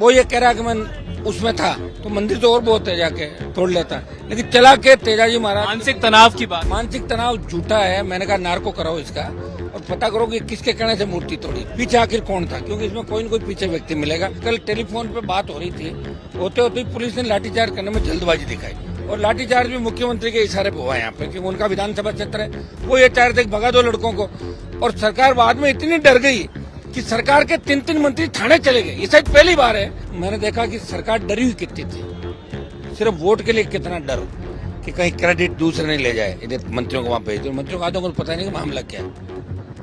वो ये कह रहा कि मैं उसमें था तो मंदिर तो और बहुत है, जाके तोड़ लेता, लेकिन चला के तेजाजी महाराज। मानसिक तनाव की बात। मानसिक तनाव झूठा है। मैंने कहा नार्को कराओ इसका और पता करो कि किसके कहने से मूर्ति तोड़ी, पीछे आखिर कौन था, क्योंकि इसमें कोई न कोई पीछे व्यक्ति मिलेगा। कल टेलीफोन पे बात हो रही थी, होते होते पुलिस ने लाठीचार्ज करने में जल्दबाजी दिखाई और लाठीचार्ज भी मुख्यमंत्री के इशारे पे हुआ यहाँ पे, क्योंकि उनका विधानसभा क्षेत्र है। वो ये चाह रहे थे भगा दो लड़कों को, और सरकार बाद में इतनी डर गई कि सरकार के 3-3 मंत्री थाने चले गए। ये शायद पहली बार है। मैंने देखा कि सरकार डरी हुई कितनी थी, सिर्फ वोट के लिए कितना डर कि कहीं क्रेडिट दूसरे नहीं ले जाए, इन्हें मंत्रियों को वहां भेज दो। मंत्रियों को आधों को पता नहीं कि मामला क्या है।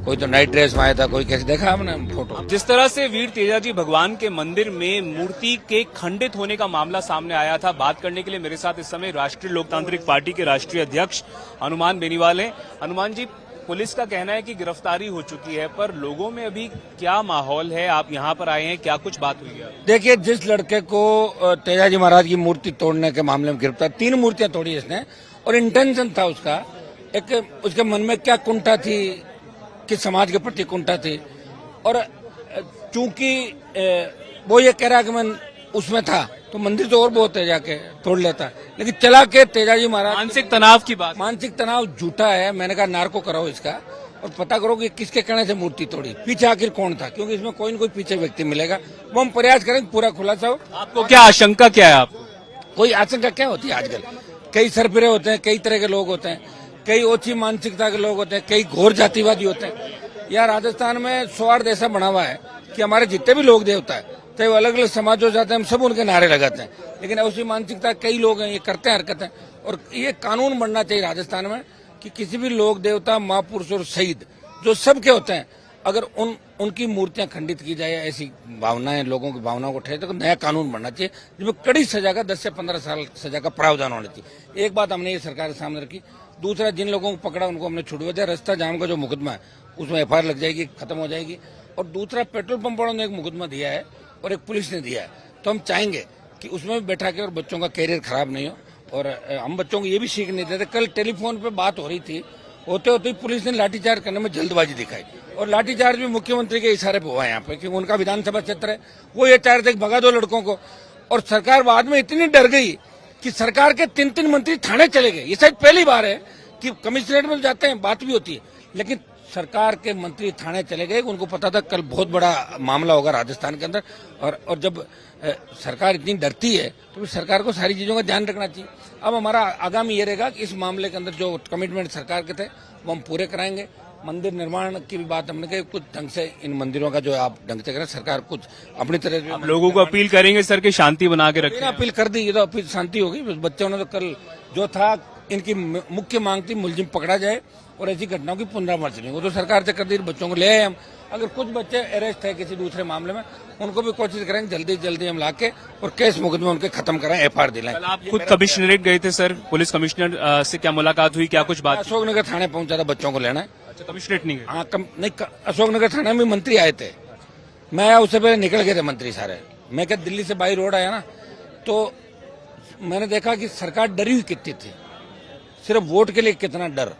कोई तो नाइट ड्रेस में आया था, कोई कैसे देखा आपने फोटो। जिस तरह से वीर तेजाजी भगवान के मंदिर में मूर्ति के खंडित होने का मामला सामने आया था, बात करने के लिए मेरे साथ इस समय राष्ट्रीय लोकतांत्रिक पार्टी के राष्ट्रीय अध्यक्ष हनुमान बेनीवाल हैं। हनुमान जी, पुलिस का कहना है कि गिरफ्तारी हो चुकी है, पर लोगों में अभी क्या माहौल है? आप यहाँ पर आए हैं, क्या कुछ बात हुई है? देखिए, जिस लड़के को तेजाजी महाराज की मूर्ति तोड़ने के मामले में गिरफ्तार, 3 मूर्तियां तोड़ी इसने, और इंटेंशन था उसका, एक उसके मन में क्या कुंठा थी, किस समाज के प्रति कुंठा थी, और चूंकि वो ये कह रहा कि मैं उसमें था तो मंदिर तो और बहुत है, जाके तोड़ लेता, लेकिन चला के तेजाजी महाराज। मानसिक तनाव की बात। मानसिक तनाव झूठा है। मैंने कहा नार्को कराओ इसका और पता करो कि किसके कहने से मूर्ति तोड़ी, पीछे आखिर कौन था, क्योंकि इसमें कोई न कोई पीछे व्यक्ति मिलेगा। वो हम प्रयास करेंगे पूरा खुलासा हो। आपको क्या आशंका क्या है? आपको कोई आशंका क्या होती है? आजकल कई सरफिरे होते हैं, कई तरह के लोग होते हैं, कई ओछी मानसिकता के लोग होते हैं, कई घोर जातिवादी होते हैं। यार, राजस्थान में स्वार्थ ऐसा बना हुआ है कि हमारे जितने भी लोग देवता है, चाहे वो अलग अलग समाजों जाते हैं, हम सब उनके नारे लगाते हैं, लेकिन ऐसी मानसिकता कई लोग हैं, ये करते हैं हरकतें। और ये कानून बनना चाहिए राजस्थान में कि किसी भी लोग देवता, महापुरुष और शहीद जो सबके होते हैं, अगर उनकी मूर्तियां खंडित की जाए, ऐसी भावनाएं, लोगों की भावनाओं को ठहरे, तो नया कानून बनना चाहिए जिसमें कड़ी सजा का 10 से 15 साल सजा का प्रावधान होना चाहिए। एक बात हमने ये सरकार के सामने रखी। दूसरा, जिन लोगों को पकड़ा उनको हमने छुड़वा दिया। रास्ता जाम का जो मुकदमा है उसमें FIR लग जाएगी, खत्म हो जाएगी। और दूसरा, पेट्रोल पंप वालों ने एक मुकदमा दिया है और एक पुलिस ने दिया है, तो हम चाहेंगे कि उसमें भी बैठा के और बच्चों का कैरियर खराब नहीं हो। और हम बच्चों को ये भी सीख नहीं देते। कल टेलीफोन पे बात हो रही थी, होते होते ही पुलिस ने लाठीचार्ज करने में जल्दबाजी दिखाई और लाठीचार्ज भी मुख्यमंत्री के इशारे पे हुआ यहाँ पे, क्योंकि उनका विधानसभा क्षेत्र है। वो ये चाह रहे थे भगा दो लड़कों को, और सरकार बाद में इतनी डर गई कि सरकार के 3-3 मंत्री थाने चले गए। ये शायद पहली बार है कि कमिश्नरेट में जाते हैं, बात भी होती है, लेकिन सरकार के मंत्री थाने चले गए। उनको पता था कल बहुत बड़ा मामला होगा राजस्थान के अंदर, और जब सरकार इतनी डरती है तो फिर सरकार को सारी चीजों का ध्यान रखना चाहिए। अब हमारा आगामी ये रहेगा कि इस मामले के अंदर जो कमिटमेंट सरकार के थे वो हम पूरे कराएंगे। मंदिर निर्माण की भी बात हमने कही, कुछ ढंग से इन मंदिरों का जो आप ढंग से करें, सरकार कुछ अपनी तरह से लोगों को अपील करेंगे सर कि शांति बना के रखें। अपील कर दी, ये तो अपील शांति होगी। बच्चों ने तो कल जो था, इनकी मुख्य मांग थी मुलजिम पकड़ा जाए और ऐसी घटनाओं की पुनरावृत्ति नहीं। वो तो सरकार से कर दी, बच्चों को ले आए हम। अगर कुछ बच्चे अरेस्ट है किसी दूसरे मामले में, उनको भी कोशिश करेंगे जल्दी जल्दी हम लाके और केस मुकदमे उनके खत्म कराएं, FIR दिलाएं। आप खुद कमिश्नरेट गए थे सर, पुलिस कमिश्नर से क्या मुलाकात हुई, क्या कुछ बात? अशोकनगर थाने पहुंचा था बच्चों को लेना है। अच्छा, कमिश्नरेट नहीं गए? हाँ, नहीं, अशोकनगर थाने में मंत्री आए थे, मैं आया उससे पहले निकल गए थे मंत्री सारे। मैं क्या दिल्ली से बाई रोड आया ना, तो मैंने देखा कि सरकार डरी हुई कितनी थी, सिर्फ वोट के लिए कितना डर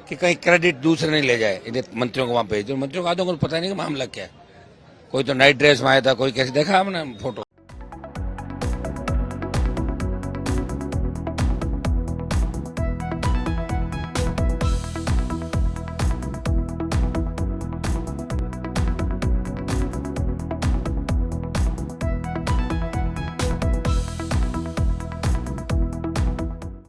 कि कहीं क्रेडिट दूसरे नहीं ले जाए, इन्हें मंत्रियों को वहां भेज दो। मंत्रियों को आधों को पता नहीं कि मामला क्या है। कोई तो नाइट ड्रेस में आया था, कोई कैसे देखा आपने फोटो।